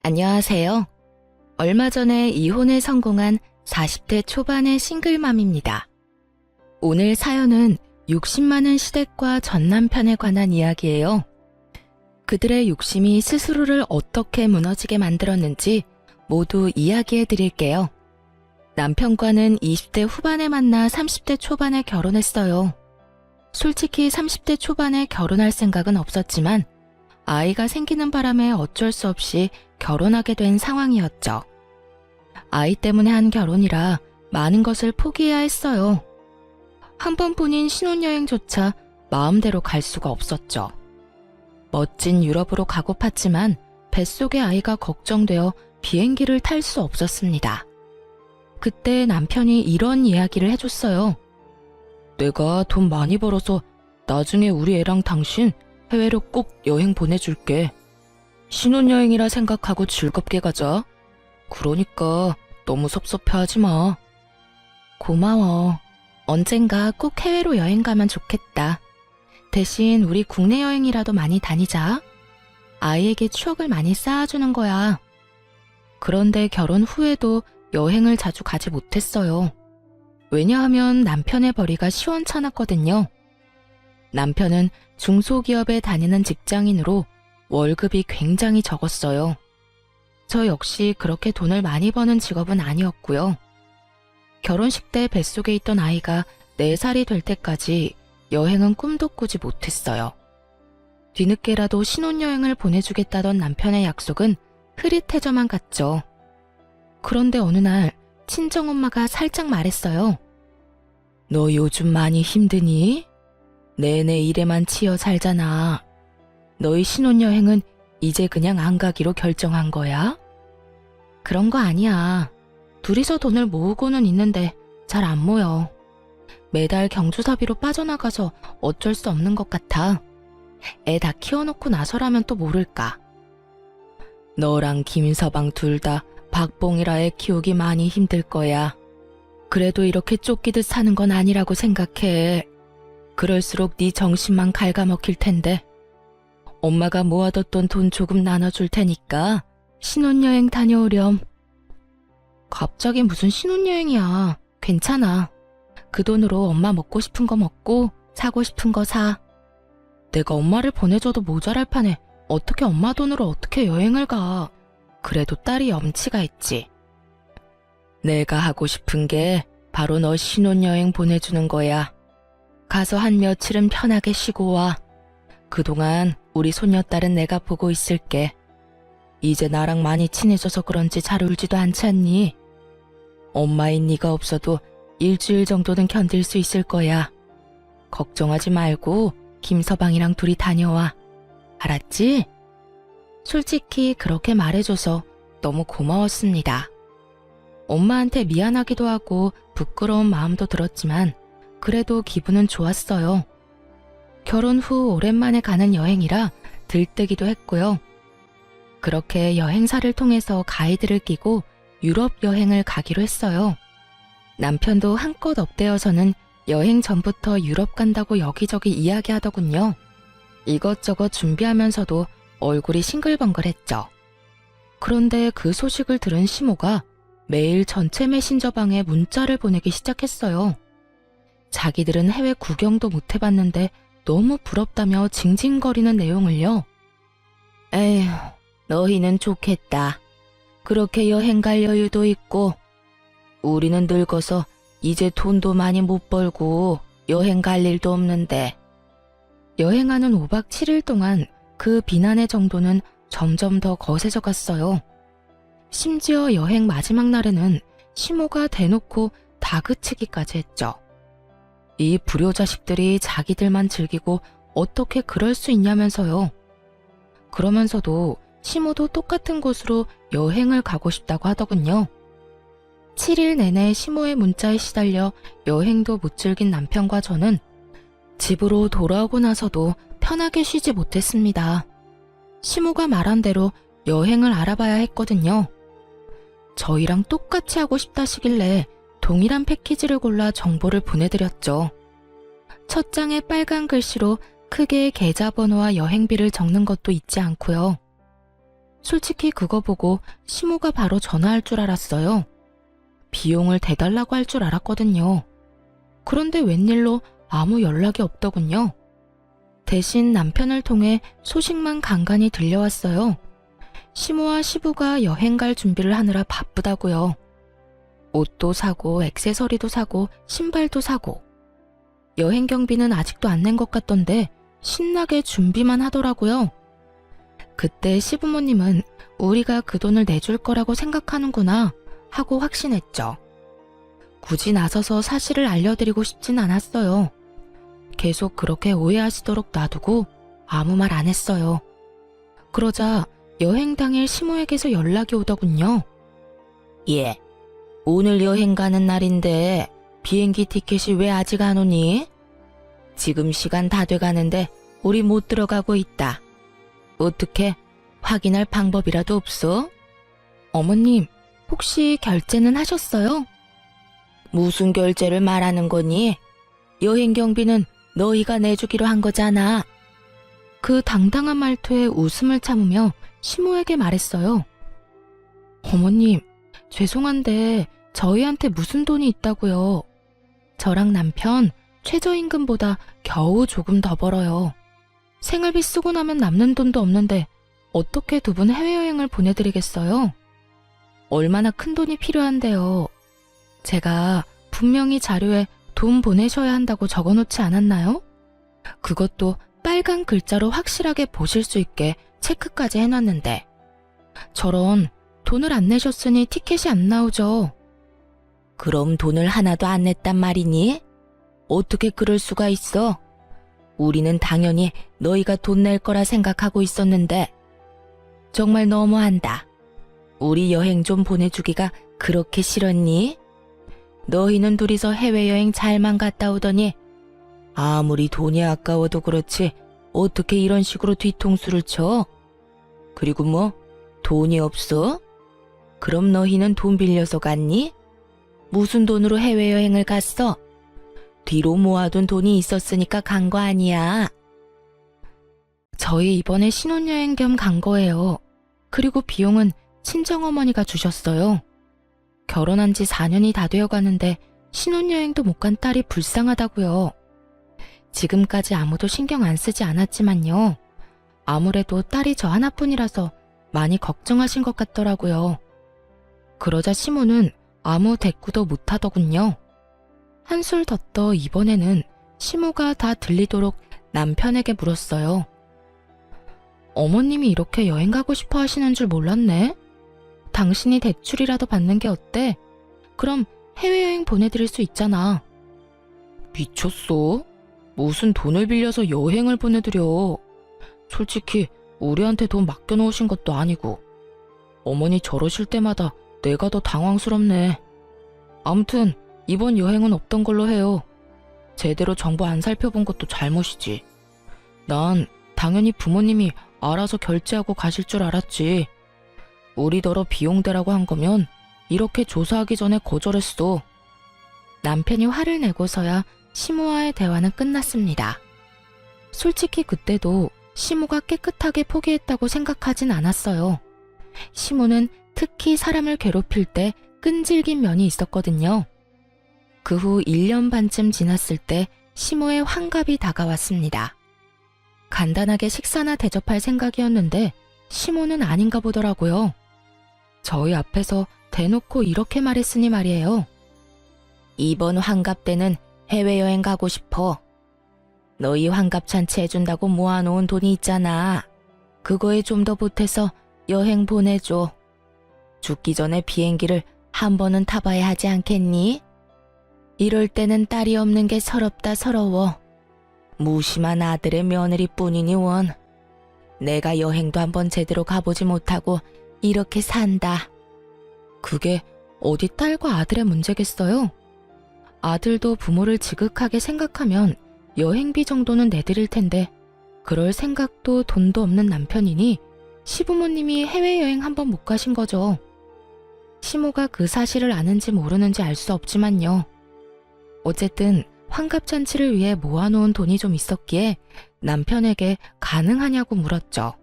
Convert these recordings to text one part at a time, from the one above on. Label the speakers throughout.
Speaker 1: 안녕하세요. 얼마 전에 이혼에 성공한 40대 초반의 싱글맘입니다. 오늘 사연은 욕심 많은 시댁과 전 남편에 관한 이야기예요. 그들의 욕심이 스스로를 어떻게 무너지게 만들었는지 모두 이야기해 드릴게요. 남편과는 20대 후반에 만나 30대 초반에 결혼했어요. 솔직히 30대 초반에 결혼할 생각은 없었지만 아이가 생기는 바람에 어쩔 수 없이 결혼하게 된 상황이었죠. 아이 때문에 한 결혼이라 많은 것을 포기해야 했어요. 한 번뿐인 신혼여행조차 마음대로 갈 수가 없었죠. 멋진 유럽으로 가고팠지만 뱃속의 아이가 걱정되어 비행기를 탈 수 없었습니다. 그때 남편이 이런 이야기를 해줬어요. 내가 돈 많이 벌어서 나중에 우리 애랑 당신 해외로 꼭 여행 보내줄게. 신혼여행이라 생각하고 즐겁게 가자. 그러니까 너무 섭섭해하지 마. 고마워. 언젠가 꼭 해외로 여행 가면 좋겠다. 대신 우리 국내 여행이라도 많이 다니자. 아이에게 추억을 많이 쌓아주는 거야. 그런데 결혼 후에도 여행을 자주 가지 못했어요. 왜냐하면 남편의 벌이가 시원찮았거든요. 남편은 중소기업에 다니는 직장인으로 월급이 굉장히 적었어요. 저 역시 그렇게 돈을 많이 버는 직업은 아니었고요. 결혼식 때 뱃속에 있던 아이가 4살이 될 때까지 여행은 꿈도 꾸지 못했어요. 뒤늦게라도 신혼여행을 보내주겠다던 남편의 약속은 흐릿해져만 갔죠. 그런데 어느 날 친정엄마가 살짝 말했어요. 너 요즘 많이 힘드니? 내내 일에만 치여 살잖아. 너희 신혼여행은 이제 그냥 안 가기로 결정한 거야? 그런 거 아니야. 둘이서 돈을 모으고는 있는데 잘 안 모여. 매달 경조사비로 빠져나가서 어쩔 수 없는 것 같아. 애 다 키워놓고 나서라면 또 모를까. 너랑 김서방 둘 다 박봉이라 애 키우기 많이 힘들 거야. 그래도 이렇게 쫓기듯 사는 건 아니라고 생각해. 그럴수록 네 정신만 갉아먹힐 텐데. 엄마가 모아뒀던 돈 조금 나눠줄 테니까 신혼여행 다녀오렴. 갑자기 무슨 신혼여행이야. 괜찮아. 그 돈으로 엄마 먹고 싶은 거 먹고 사고 싶은 거 사. 내가 엄마를 보내줘도 모자랄 판에 어떻게 엄마 돈으로 어떻게 여행을 가. 그래도 딸이 염치가 있지. 내가 하고 싶은 게 바로 너 신혼여행 보내주는 거야. 가서 한 며칠은 편하게 쉬고 와. 그동안 우리 손녀딸은 내가 보고 있을게. 이제 나랑 많이 친해져서 그런지 잘 울지도 않지 않니? 엄마인 네가 없어도 일주일 정도는 견딜 수 있을 거야. 걱정하지 말고 김서방이랑 둘이 다녀와. 알았지? 솔직히 그렇게 말해줘서 너무 고마웠습니다. 엄마한테 미안하기도 하고 부끄러운 마음도 들었지만 그래도 기분은 좋았어요. 결혼 후 오랜만에 가는 여행이라 들뜨기도 했고요. 그렇게 여행사를 통해서 가이드를 끼고 유럽 여행을 가기로 했어요. 남편도 한껏 업되어서는 여행 전부터 유럽 간다고 여기저기 이야기하더군요. 이것저것 준비하면서도 얼굴이 싱글벙글했죠. 그런데 그 소식을 들은 시모가 매일 전체 메신저방에 문자를 보내기 시작했어요. 자기들은 해외 구경도 못 해봤는데 너무 부럽다며 징징거리는 내용을요. 에휴, 너희는 좋겠다. 그렇게 여행 갈 여유도 있고. 우리는 늙어서 이제 돈도 많이 못 벌고 여행 갈 일도 없는데. 여행하는 5박 7일 동안 그 비난의 정도는 점점 더 거세져 갔어요. 심지어 여행 마지막 날에는 시모가 대놓고 다그치기까지 했죠. 이 불효자식들이 자기들만 즐기고 어떻게 그럴 수 있냐면서요. 그러면서도 시모도 똑같은 곳으로 여행을 가고 싶다고 하더군요. 7일 내내 시모의 문자에 시달려 여행도 못 즐긴 남편과 저는 집으로 돌아오고 나서도 편하게 쉬지 못했습니다. 시모가 말한 대로 여행을 알아봐야 했거든요. 저희랑 똑같이 하고 싶다시길래 동일한 패키지를 골라 정보를 보내드렸죠. 첫 장에 빨간 글씨로 크게 계좌번호와 여행비를 적는 것도 잊지 않고요. 솔직히 그거 보고 시모가 바로 전화할 줄 알았어요. 비용을 대달라고 할 줄 알았거든요. 그런데 웬일로 아무 연락이 없더군요. 대신 남편을 통해 소식만 간간히 들려왔어요. 시모와 시부가 여행 갈 준비를 하느라 바쁘다고요. 옷도 사고 액세서리도 사고 신발도 사고. 여행 경비는 아직도 안 낸 것 같던데 신나게 준비만 하더라고요. 그때 시부모님은 우리가 그 돈을 내줄 거라고 생각하는구나 하고 확신했죠. 굳이 나서서 사실을 알려드리고 싶진 않았어요. 계속 그렇게 오해하시도록 놔두고 아무 말 안 했어요. 그러자 여행 당일 시모에게서 연락이 오더군요. 예, 오늘 여행 가는 날인데 비행기 티켓이 왜 아직 안 오니? 지금 시간 다 돼가는데 우리 못 들어가고 있다. 어떻게 확인할 방법이라도 없어? 어머님, 혹시 결제는 하셨어요? 무슨 결제를 말하는 거니? 여행 경비는 너희가 내주기로 한 거잖아. 그 당당한 말투에 웃음을 참으며 시모에게 말했어요. 어머님, 죄송한데 저희한테 무슨 돈이 있다고요. 저랑 남편 최저임금보다 겨우 조금 더 벌어요. 생활비 쓰고 나면 남는 돈도 없는데 어떻게 두 분 해외여행을 보내드리겠어요? 얼마나 큰 돈이 필요한데요. 제가 분명히 자료에 돈 보내셔야 한다고 적어놓지 않았나요? 그것도 빨간 글자로 확실하게 보실 수 있게 체크까지 해놨는데 저런 돈을 안 내셨으니 티켓이 안 나오죠. 그럼 돈을 하나도 안 냈단 말이니? 어떻게 그럴 수가 있어? 우리는 당연히 너희가 돈 낼 거라 생각하고 있었는데 정말 너무한다. 우리 여행 좀 보내주기가 그렇게 싫었니? 너희는 둘이서 해외여행 잘만 갔다 오더니 아무리 돈이 아까워도 그렇지 어떻게 이런 식으로 뒤통수를 쳐? 그리고 뭐 돈이 없어? 그럼 너희는 돈 빌려서 갔니? 무슨 돈으로 해외여행을 갔어? 뒤로 모아둔 돈이 있었으니까 간 거 아니야. 저희 이번에 신혼여행 겸 간 거예요. 그리고 비용은 친정어머니가 주셨어요. 결혼한 지 4년이 다 되어 가는데 신혼여행도 못 간 딸이 불쌍하다고요. 지금까지 아무도 신경 안 쓰지 않았지만요. 아무래도 딸이 저 하나뿐이라서 많이 걱정하신 것 같더라고요. 그러자 시모는 아무 대꾸도 못 하더군요. 한술 더 떠 이번에는 시모가 다 들리도록 남편에게 물었어요. 어머님이 이렇게 여행 가고 싶어 하시는 줄 몰랐네. 당신이 대출이라도 받는 게 어때? 그럼 해외여행 보내드릴 수 있잖아. 미쳤어? 무슨 돈을 빌려서 여행을 보내드려. 솔직히 우리한테 돈 맡겨놓으신 것도 아니고. 어머니 저러실 때마다 내가 더 당황스럽네. 아무튼 이번 여행은 없던 걸로 해요. 제대로 정보 안 살펴본 것도 잘못이지. 난 당연히 부모님이 알아서 결제하고 가실 줄 알았지. 우리더러 비용 대라고 한 거면 이렇게 조사하기 전에 거절했어. 남편이 화를 내고서야 시모와의 대화는 끝났습니다. 솔직히 그때도 시모가 깨끗하게 포기했다고 생각하진 않았어요. 시모는 특히 사람을 괴롭힐 때 끈질긴 면이 있었거든요. 그 후 1년 반쯤 지났을 때 시모의 환갑이 다가왔습니다. 간단하게 식사나 대접할 생각이었는데 시모는 아닌가 보더라고요. 저희 앞에서 대놓고 이렇게 말했으니 말이에요. 이번 환갑 때는 해외여행 가고 싶어. 너희 환갑잔치 해준다고 모아놓은 돈이 있잖아. 그거에 좀 더 보태서 여행 보내줘. 죽기 전에 비행기를 한 번은 타봐야 하지 않겠니? 이럴 때는 딸이 없는 게 서럽다 서러워. 무심한 아들의 며느리뿐이니 원. 내가 여행도 한번 제대로 가보지 못하고 이렇게 산다. 그게 어디 딸과 아들의 문제겠어요? 아들도 부모를 지극하게 생각하면 여행비 정도는 내드릴 텐데 그럴 생각도 돈도 없는 남편이니 시부모님이 해외여행 한번 못 가신 거죠. 시모가 그 사실을 아는지 모르는지 알 수 없지만요. 어쨌든 환갑잔치를 위해 모아놓은 돈이 좀 있었기에 남편에게 가능하냐고 물었죠.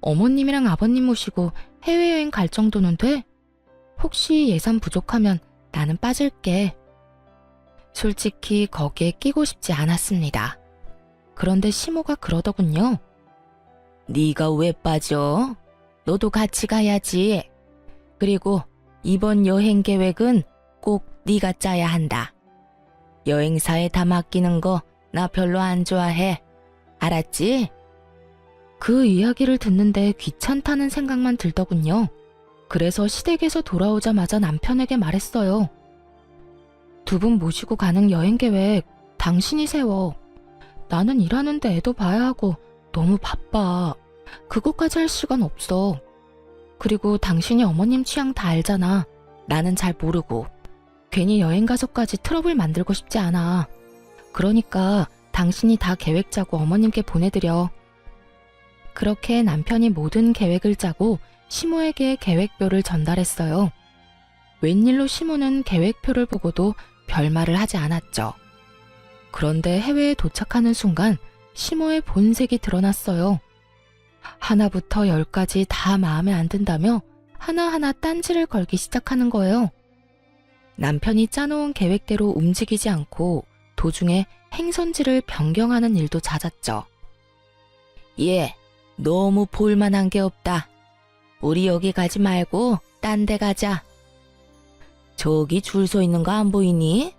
Speaker 1: 어머님이랑 아버님 모시고 해외여행 갈 정도는 돼? 혹시 예산 부족하면 나는 빠질게. 솔직히 거기에 끼고 싶지 않았습니다. 그런데 시모가 그러더군요. 네가 왜 빠져? 너도 같이 가야지. 그리고 이번 여행 계획은 꼭 네가 짜야 한다. 여행사에 다 맡기는 거 나 별로 안 좋아해. 알았지? 그 이야기를 듣는데 귀찮다는 생각만 들더군요. 그래서 시댁에서 돌아오자마자 남편에게 말했어요. 두 분 모시고 가는 여행 계획 당신이 세워. 나는 일하는데 애도 봐야 하고 너무 바빠. 그것까지 할 시간 없어. 그리고 당신이 어머님 취향 다 알잖아. 나는 잘 모르고. 괜히 여행 가서까지 트러블 만들고 싶지 않아. 그러니까 당신이 다 계획 짜고 어머님께 보내드려. 그렇게 남편이 모든 계획을 짜고 시모에게 계획표를 전달했어요. 웬일로 시모는 계획표를 보고도 별말을 하지 않았죠. 그런데 해외에 도착하는 순간 시모의 본색이 드러났어요. 하나부터 10까지 다 마음에 안 든다며 하나하나 딴지를 걸기 시작하는 거예요. 남편이 짜놓은 계획대로 움직이지 않고 도중에 행선지를 변경하는 일도 잦았죠. 얘, 너무 볼만한 게 없다. 우리 여기 가지 말고 딴 데 가자. 저기 줄 서 있는 거 안 보이니?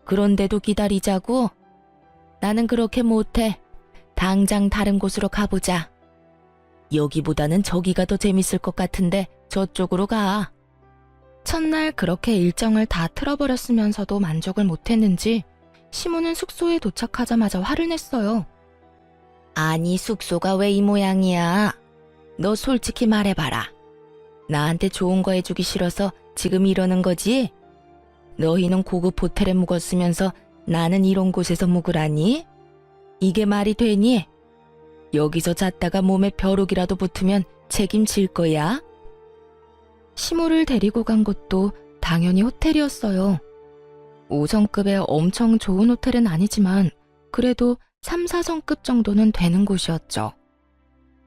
Speaker 1: 그런데도 기다리자고? 나는 그렇게 못해. 당장 다른 곳으로 가보자. 여기보다는 저기가 더 재밌을 것 같은데 저쪽으로 가. 첫날 그렇게 일정을 다 틀어버렸으면서도 만족을 못했는지 시모는 숙소에 도착하자마자 화를 냈어요. 아니, 숙소가 왜 이 모양이야? 너 솔직히 말해봐라. 나한테 좋은 거 해주기 싫어서 지금 이러는 거지? 너희는 고급 호텔에 묵었으면서 나는 이런 곳에서 묵으라니? 이게 말이 되니? 여기서 잤다가 몸에 벼룩이라도 붙으면 책임질 거야? 시모를 데리고 간 곳도 당연히 호텔이었어요. 5성급의 엄청 좋은 호텔은 아니지만 그래도 3, 4성급 정도는 되는 곳이었죠.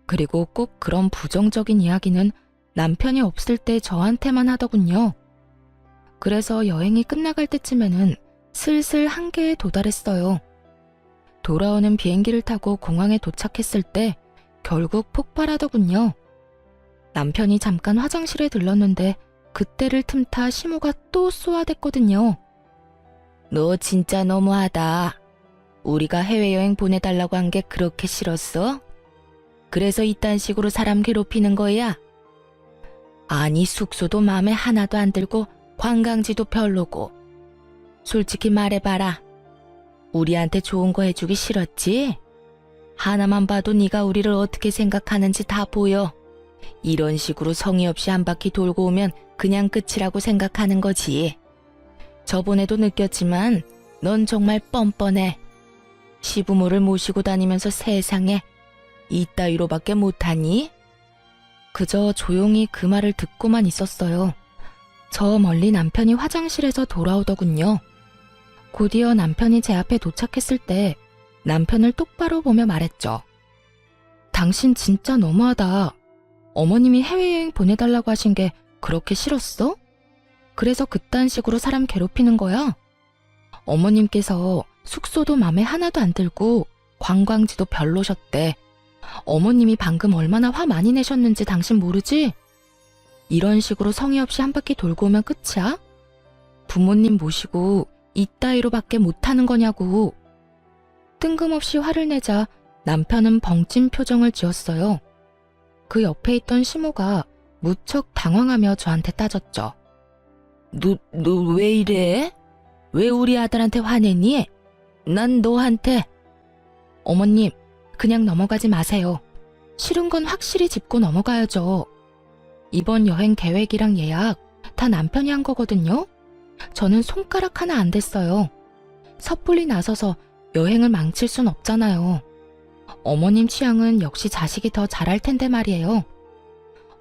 Speaker 1: 그리고 꼭 그런 부정적인 이야기는 남편이 없을 때 저한테만 하더군요. 그래서 여행이 끝나갈 때쯤에는 슬슬 한계에 도달했어요. 돌아오는 비행기를 타고 공항에 도착했을 때 결국 폭발하더군요. 남편이 잠깐 화장실에 들렀는데 그때를 틈타 시모가 또 쏘아댔거든요. 너 진짜 너무하다. 우리가 해외여행 보내달라고 한 게 그렇게 싫었어? 그래서 이딴 식으로 사람 괴롭히는 거야? 아니, 숙소도 마음에 하나도 안 들고 관광지도 별로고. 솔직히 말해봐라. 우리한테 좋은 거 해주기 싫었지? 하나만 봐도 네가 우리를 어떻게 생각하는지 다 보여. 이런 식으로 성의 없이 한 바퀴 돌고 오면 그냥 끝이라고 생각하는 거지. 저번에도 느꼈지만 넌 정말 뻔뻔해. 시부모를 모시고 다니면서 세상에 이따위로밖에 못하니? 그저 조용히 그 말을 듣고만 있었어요. 저 멀리 남편이 화장실에서 돌아오더군요. 곧이어 남편이 제 앞에 도착했을 때 남편을 똑바로 보며 말했죠. 당신 진짜 너무하다. 어머님이 해외여행 보내달라고 하신 게 그렇게 싫었어? 그래서 그딴 식으로 사람 괴롭히는 거야? 어머님께서 숙소도 맘에 하나도 안 들고 관광지도 별로셨대. 어머님이 방금 얼마나 화 많이 내셨는지 당신 모르지? 이런 식으로 성의 없이 한 바퀴 돌고 오면 끝이야? 부모님 모시고 이따위로밖에 못하는 거냐고. 뜬금없이 화를 내자 남편은 벙찐 표정을 지었어요. 그 옆에 있던 시모가 무척 당황하며 저한테 따졌죠. 너 왜 이래? 왜 우리 아들한테 화내니? 난 너한테. 어머님, 그냥 넘어가지 마세요. 싫은 건 확실히 짚고 넘어가야죠. 이번 여행 계획이랑 예약 다 남편이 한 거거든요. 저는 손가락 하나 안 댔어요. 섣불리 나서서 여행을 망칠 순 없잖아요. 어머님 취향은 역시 자식이 더 잘할 텐데 말이에요.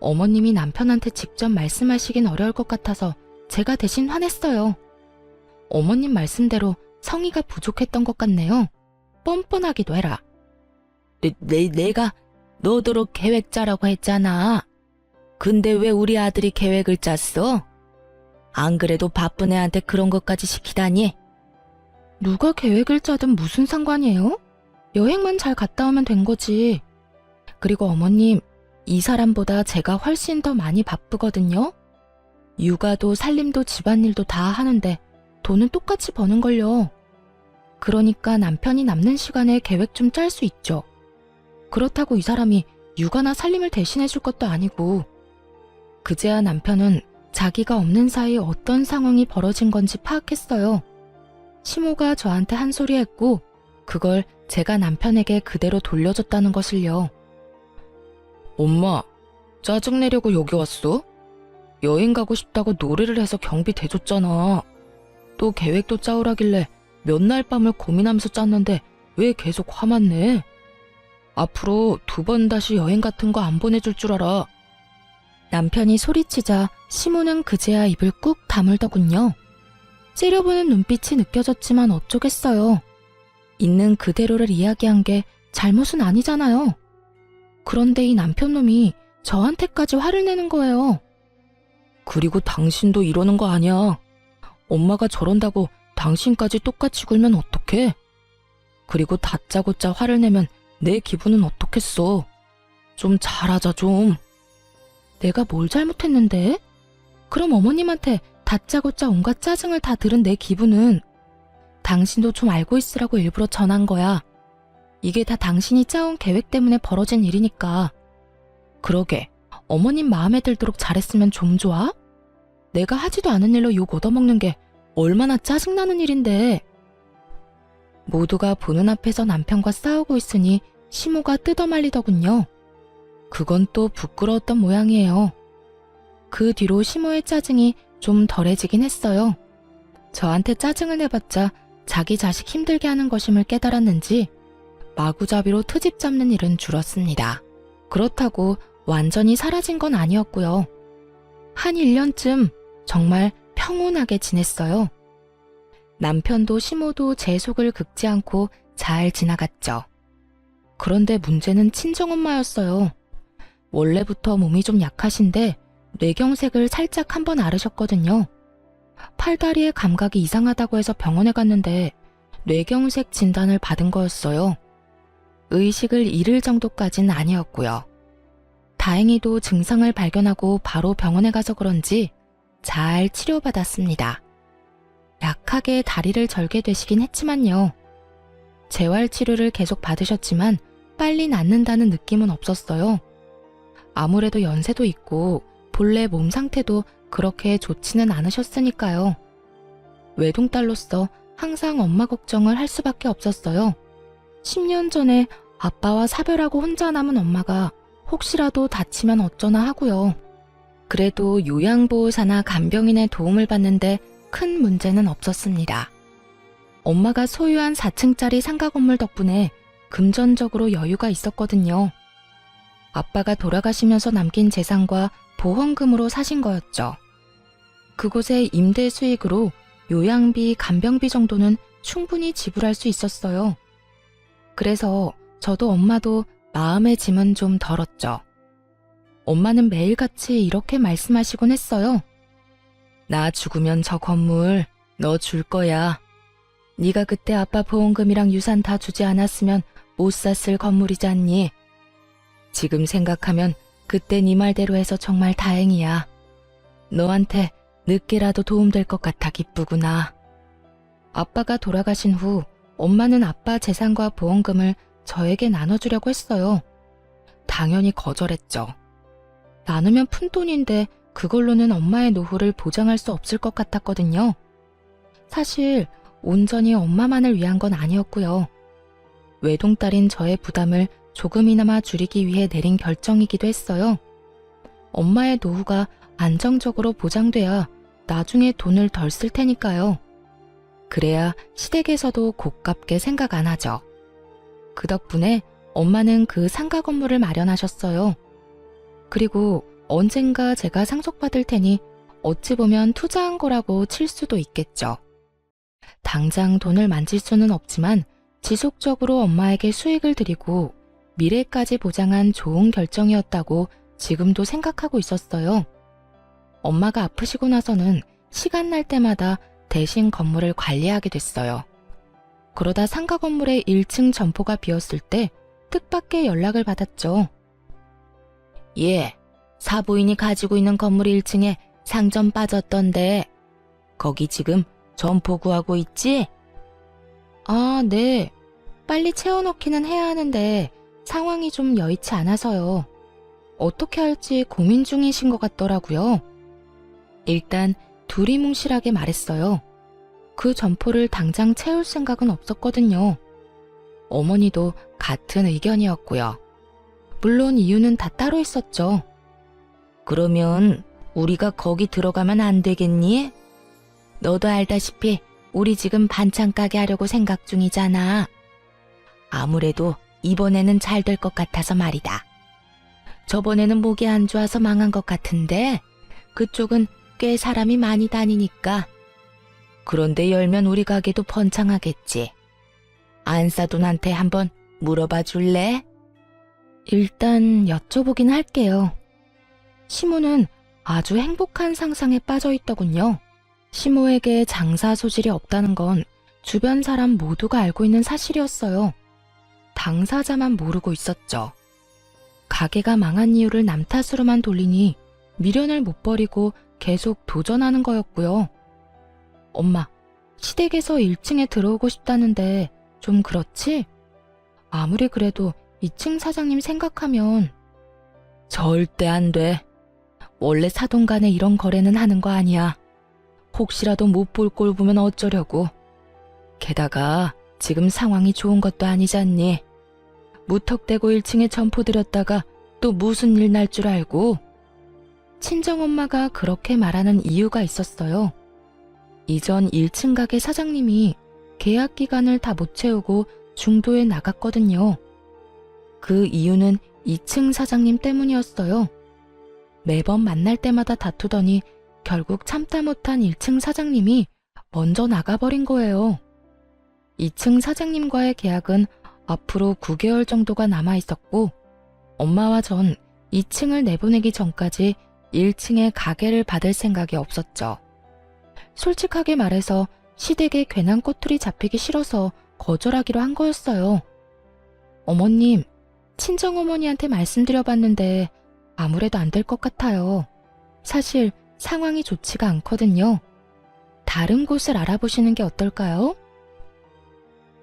Speaker 1: 어머님이 남편한테 직접 말씀하시긴 어려울 것 같아서 제가 대신 화냈어요. 어머님 말씀대로 성의가 부족했던 것 같네요. 뻔뻔하기도 해라. 너더러 계획 짜라고 했잖아. 근데 왜 우리 아들이 계획을 짰어? 안 그래도 바쁜 애한테 그런 것까지 시키다니? 누가 계획을 짜든 무슨 상관이에요? 여행만 잘 갔다 오면 된 거지. 그리고 어머님, 이 사람보다 제가 훨씬 더 많이 바쁘거든요. 육아도 살림도 집안일도 다 하는데 돈은 똑같이 버는걸요. 그러니까 남편이 남는 시간에 계획 좀 짤 수 있죠. 그렇다고 이 사람이 육아나 살림을 대신해 줄 것도 아니고. 그제야 남편은 자기가 없는 사이 어떤 상황이 벌어진 건지 파악했어요. 시모가 저한테 한 소리 했고 그걸 제가 남편에게 그대로 돌려줬다는 것을요. 엄마, 짜증내려고 여기 왔어? 여행 가고 싶다고 노래를 해서 경비 대줬잖아. 또 계획도 짜오라길래 몇 날 밤을 고민하면서 짰는데 왜 계속 화만 내? 앞으로 2번 다시 여행 같은 거 안 보내줄 줄 알아. 남편이 소리치자 시모는 그제야 입을 꾹 다물더군요. 째려보는 눈빛이 느껴졌지만 어쩌겠어요. 있는 그대로를 이야기한 게 잘못은 아니잖아요. 그런데 이 남편놈이 저한테까지 화를 내는 거예요. 그리고 당신도 이러는 거 아니야. 엄마가 저런다고 당신까지 똑같이 굴면 어떡해? 그리고 다짜고짜 화를 내면 내 기분은 어떻겠어. 좀 잘하자 좀. 내가 뭘 잘못했는데? 그럼 어머님한테 다짜고짜 온갖 짜증을 다 들은 내 기분은 당신도 좀 알고 있으라고 일부러 전한 거야. 이게 다 당신이 짜온 계획 때문에 벌어진 일이니까. 그러게, 어머님 마음에 들도록 잘했으면 좀 좋아? 내가 하지도 않은 일로 욕 얻어먹는 게 얼마나 짜증나는 일인데. 모두가 보는 앞에서 남편과 싸우고 있으니 시모가 뜯어말리더군요. 그건 또 부끄러웠던 모양이에요. 그 뒤로 시모의 짜증이 좀 덜해지긴 했어요. 저한테 짜증을 내봤자 자기 자식 힘들게 하는 것임을 깨달았는지 마구잡이로 트집 잡는 일은 줄었습니다. 그렇다고 완전히 사라진 건 아니었고요. 한 1년쯤 정말 평온하게 지냈어요. 남편도 시모도 제 속을 긁지 않고 잘 지나갔죠. 그런데 문제는 친정엄마였어요. 원래부터 몸이 좀 약하신데 뇌경색을 살짝 한번 앓으셨거든요. 팔다리의 감각이 이상하다고 해서 병원에 갔는데 뇌경색 진단을 받은 거였어요. 의식을 잃을 정도까진 아니었고요. 다행히도 증상을 발견하고 바로 병원에 가서 그런지 잘 치료받았습니다. 약하게 다리를 절게 되시긴 했지만요. 재활치료를 계속 받으셨지만 빨리 낫는다는 느낌은 없었어요. 아무래도 연세도 있고 본래 몸 상태도 그렇게 좋지는 않으셨으니까요. 외동딸로서 항상 엄마 걱정을 할 수밖에 없었어요. 10년 전에 아빠와 사별하고 혼자 남은 엄마가 혹시라도 다치면 어쩌나 하고요. 그래도 요양보호사나 간병인의 도움을 받는데 큰 문제는 없었습니다. 엄마가 소유한 4층짜리 상가 건물 덕분에 금전적으로 여유가 있었거든요. 아빠가 돌아가시면서 남긴 재산과 보험금으로 사신 거였죠. 그곳의 임대 수익으로 요양비, 간병비 정도는 충분히 지불할 수 있었어요. 그래서 저도 엄마도 마음의 짐은 좀 덜었죠. 엄마는 매일같이 이렇게 말씀하시곤 했어요. 나 죽으면 저 건물 너 줄 거야. 네가 그때 아빠 보험금이랑 유산 다 주지 않았으면 못 샀을 건물이잖니. 지금 생각하면 그때 네 말대로 해서 정말 다행이야. 너한테 늦게라도 도움될 것 같아 기쁘구나. 아빠가 돌아가신 후 엄마는 아빠 재산과 보험금을 저에게 나눠주려고 했어요. 당연히 거절했죠. 나누면 푼돈인데 그걸로는 엄마의 노후를 보장할 수 없을 것 같았거든요. 사실 온전히 엄마만을 위한 건 아니었고요. 외동딸인 저의 부담을 조금이나마 줄이기 위해 내린 결정이기도 했어요. 엄마의 노후가 안정적으로 보장돼야 나중에 돈을 덜 쓸 테니까요. 그래야 시댁에서도 고깝게 생각 안 하죠. 그 덕분에 엄마는 그 상가 건물을 마련하셨어요. 그리고 언젠가 제가 상속받을 테니 어찌 보면 투자한 거라고 칠 수도 있겠죠. 당장 돈을 만질 수는 없지만 지속적으로 엄마에게 수익을 드리고 미래까지 보장한 좋은 결정이었다고 지금도 생각하고 있었어요. 엄마가 아프시고 나서는 시간 날 때마다 대신 건물을 관리하게 됐어요. 그러다 상가 건물의 1층 점포가 비었을 때 뜻밖의 연락을 받았죠. 예, 사부인이 가지고 있는 건물 1층에 상점 빠졌던데 거기 지금 점포 구하고 있지? 아, 네. 빨리 채워넣기는 해야 하는데 상황이 좀 여의치 않아서요. 어떻게 할지 고민 중이신 것 같더라고요. 일단 두리뭉실하게 말했어요. 그 점포를 당장 채울 생각은 없었거든요. 어머니도 같은 의견이었고요. 물론 이유는 다 따로 있었죠. 그러면 우리가 거기 들어가면 안 되겠니? 너도 알다시피 우리 지금 반찬 가게 하려고 생각 중이잖아. 아무래도 이번에는 잘 될 것 같아서 말이다. 저번에는 목이 안 좋아서 망한 것 같은데 그쪽은 꽤 사람이 많이 다니니까. 그런데 열면 우리 가게도 번창하겠지. 안사돈한테 한번 물어봐 줄래? 일단 여쭤보긴 할게요. 시모는 아주 행복한 상상에 빠져 있더군요. 시모에게 장사 소질이 없다는 건 주변 사람 모두가 알고 있는 사실이었어요. 당사자만 모르고 있었죠. 가게가 망한 이유를 남 탓으로만 돌리니 미련을 못 버리고 계속 도전하는 거였고요. 엄마, 시댁에서 1층에 들어오고 싶다는데 좀 그렇지? 아무리 그래도 2층 사장님 생각하면. 절대 안 돼. 원래 사돈 간에 이런 거래는 하는 거 아니야. 혹시라도 못 볼 꼴 보면 어쩌려고. 게다가 지금 상황이 좋은 것도 아니잖니. 무턱대고 1층에 점포 들였다가 또 무슨 일 날 줄 알고. 친정엄마가 그렇게 말하는 이유가 있었어요. 이전 1층 가게 사장님이 계약 기간을 다 못 채우고 중도에 나갔거든요. 그 이유는 2층 사장님 때문이었어요. 매번 만날 때마다 다투더니 결국 참다 못한 1층 사장님이 먼저 나가버린 거예요. 2층 사장님과의 계약은 앞으로 9개월 정도가 남아 있었고 엄마와 전 2층을 내보내기 전까지 1층에 가게를 받을 생각이 없었죠. 솔직하게 말해서 시댁에 괜한 꼬투리 잡히기 싫어서 거절하기로 한 거였어요. 어머님, 친정어머니한테 말씀드려봤는데 아무래도 안 될 것 같아요. 사실 상황이 좋지가 않거든요. 다른 곳을 알아보시는 게 어떨까요?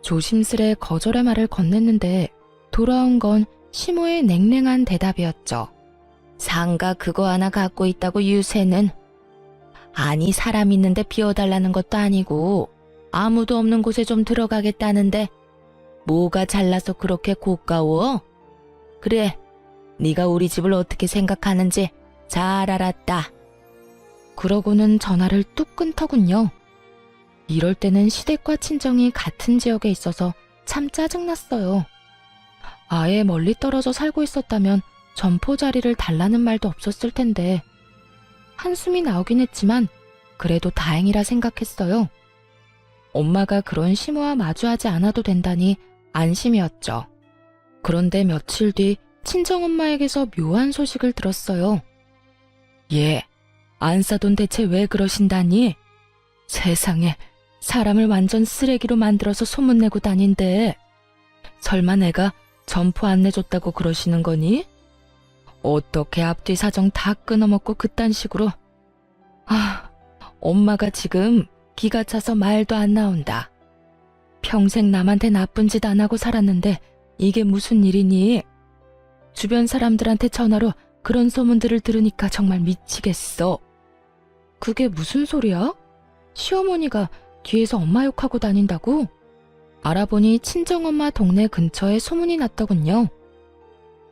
Speaker 1: 조심스레 거절의 말을 건넸는데 돌아온 건 시모의 냉랭한 대답이었죠. 상가 그거 하나 갖고 있다고 유세는. 아니 사람 있는데 비워달라는 것도 아니고 아무도 없는 곳에 좀 들어가겠다는데 뭐가 잘나서 그렇게 고가워? 그래, 네가 우리 집을 어떻게 생각하는지 잘 알았다. 그러고는 전화를 뚝 끊더군요. 이럴 때는 시댁과 친정이 같은 지역에 있어서 참 짜증났어요. 아예 멀리 떨어져 살고 있었다면 점포 자리를 달라는 말도 없었을 텐데. 한숨이 나오긴 했지만 그래도 다행이라 생각했어요. 엄마가 그런 시모와 마주하지 않아도 된다니 안심이었죠. 그런데 며칠 뒤 친정엄마에게서 묘한 소식을 들었어요. 예, 안사돈 대체 왜 그러신다니? 세상에, 사람을 완전 쓰레기로 만들어서 소문내고 다닌대. 설마 내가 점포 안 내줬다고 그러시는 거니? 어떻게 앞뒤 사정 다 끊어먹고 그딴 식으로. 엄마가 지금 기가 차서 말도 안 나온다. 평생 남한테 나쁜 짓 안 하고 살았는데 이게 무슨 일이니? 주변 사람들한테 전화로 그런 소문들을 들으니까 정말 미치겠어. 그게 무슨 소리야? 시어머니가 뒤에서 엄마 욕하고 다닌다고? 알아보니 친정엄마 동네 근처에 소문이 났더군요.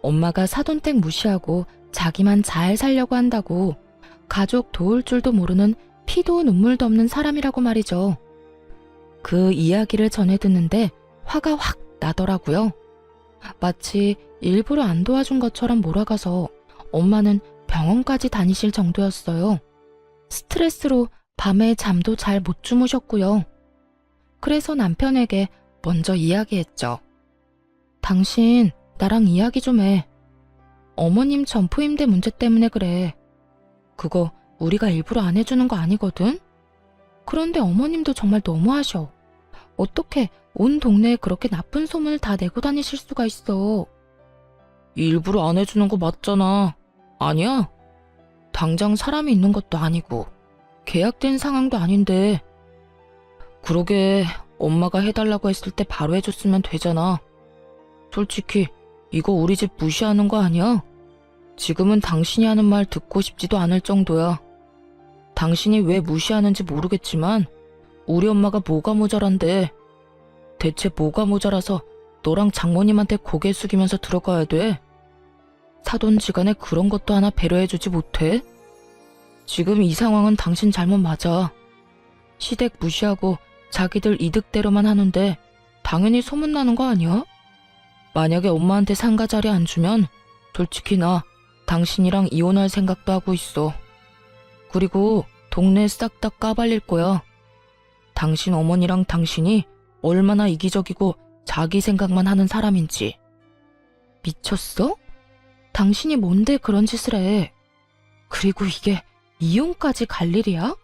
Speaker 1: 엄마가 사돈댁 무시하고 자기만 잘 살려고 한다고 가족 도울 줄도 모르는 피도 눈물도 없는 사람이라고 말이죠. 그 이야기를 전해 듣는데 화가 확 나더라고요. 마치 일부러 안 도와준 것처럼 몰아가서 엄마는 병원까지 다니실 정도였어요. 스트레스로 밤에 잠도 잘 못 주무셨고요. 그래서 남편에게 먼저 이야기했죠. 당신 나랑 이야기 좀 해. 어머님 점포임대 문제 때문에 그래. 그거 우리가 일부러 안 해주는 거 아니거든? 그런데 어머님도 정말 너무하셔. 어떻게 온 동네에 그렇게 나쁜 소문을 다 내고 다니실 수가 있어. 일부러 안 해주는 거 맞잖아. 아니야? 당장 사람이 있는 것도 아니고 계약된 상황도 아닌데. 그러게 엄마가 해달라고 했을 때 바로 해줬으면 되잖아. 솔직히 이거 우리 집 무시하는 거 아니야? 지금은 당신이 하는 말 듣고 싶지도 않을 정도야. 당신이 왜 무시하는지 모르겠지만 우리 엄마가 뭐가 모자란데. 대체 뭐가 모자라서 너랑 장모님한테 고개 숙이면서 들어가야 돼? 사돈지간에 그런 것도 하나 배려해주지 못해? 지금 이 상황은 당신 잘못 맞아. 시댁 무시하고 자기들 이득대로만 하는데 당연히 소문나는 거 아니야? 만약에 엄마한테 상가 자리 안 주면 솔직히 나 당신이랑 이혼할 생각도 하고 있어. 그리고 동네 싹 다 까발릴 거야. 당신 어머니랑 당신이 얼마나 이기적이고 자기 생각만 하는 사람인지. 미쳤어? 당신이 뭔데 그런 짓을 해? 그리고 이게 이혼까지 갈 일이야?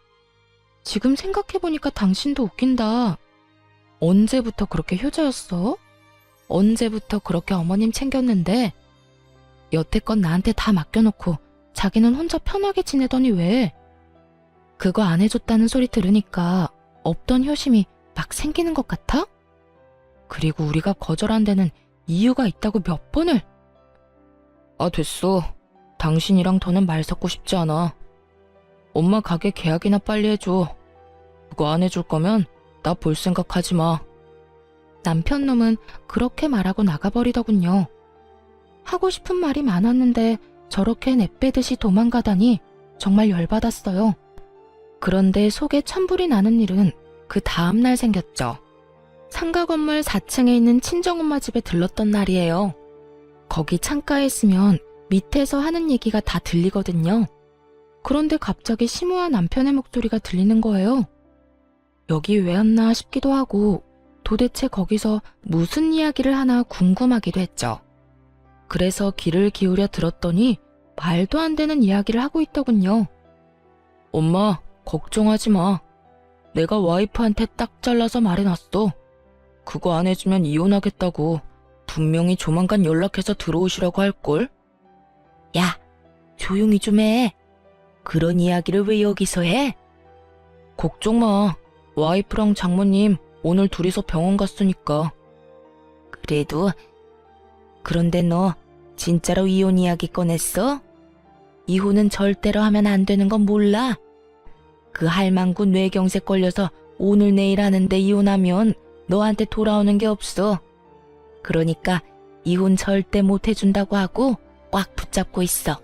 Speaker 1: 지금 생각해보니까 당신도 웃긴다. 언제부터 그렇게 효자였어? 언제부터 그렇게 어머님 챙겼는데? 여태껏 나한테 다 맡겨놓고 자기는 혼자 편하게 지내더니 왜? 그거 안 해줬다는 소리 들으니까 없던 효심이 막 생기는 것 같아? 그리고 우리가 거절한 데는 이유가 있다고 몇 번을. 아, 됐어. 당신이랑 더는 말 섞고 싶지 않아. 엄마 가게 계약이나 빨리 해줘. 그거 안 해줄 거면 나 볼 생각 하지 마. 남편 놈은 그렇게 말하고 나가버리더군요. 하고 싶은 말이 많았는데 저렇게 내빼듯이 도망가다니 정말 열받았어요. 그런데 속에 천불이 나는 일은 그 다음날 생겼죠. 상가 건물 4층에 있는 친정엄마 집에 들렀던 날이에요. 거기 창가에 있으면 밑에서 하는 얘기가 다 들리거든요. 그런데 갑자기 심우와 남편의 목소리가 들리는 거예요. 여기 왜 왔나 싶기도 하고 도대체 거기서 무슨 이야기를 하나 궁금하기도 했죠. 그래서 귀를 기울여 들었더니 말도 안 되는 이야기를 하고 있더군요. 엄마, 걱정하지 마. 내가 와이프한테 딱 잘라서 말해놨어. 그거 안 해주면 이혼하겠다고. 분명히 조만간 연락해서 들어오시라고 할걸? 야, 조용히 좀 해. 그런 이야기를 왜 여기서 해? 걱정 마. 와이프랑 장모님 오늘 둘이서 병원 갔으니까. 그래도 그런데 너 진짜로 이혼 이야기 꺼냈어? 이혼은 절대로 하면 안 되는 건 몰라? 그 할망구 뇌경색 걸려서 오늘 내일 하는데 이혼하면 너한테 돌아오는 게 없어. 그러니까 이혼 절대 못 해준다고 하고 꽉 붙잡고 있어.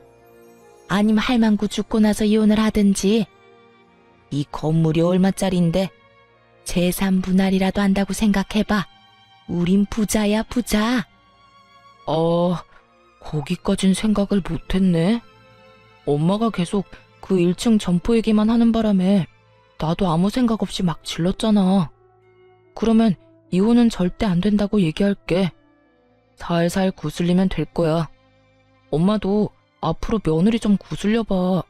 Speaker 1: 아니면 할망구 죽고 나서 이혼을 하든지. 이 건물이 얼마짜린데 재산 분할이라도 한다고 생각해봐. 우린 부자야, 부자. 거기까진 생각을 못했네. 엄마가 계속 그 1층 점포 얘기만 하는 바람에 나도 아무 생각 없이 막 질렀잖아. 그러면 이혼은 절대 안 된다고 얘기할게. 살살 구슬리면 될 거야. 엄마도 앞으로 며느리 좀 구슬려봐.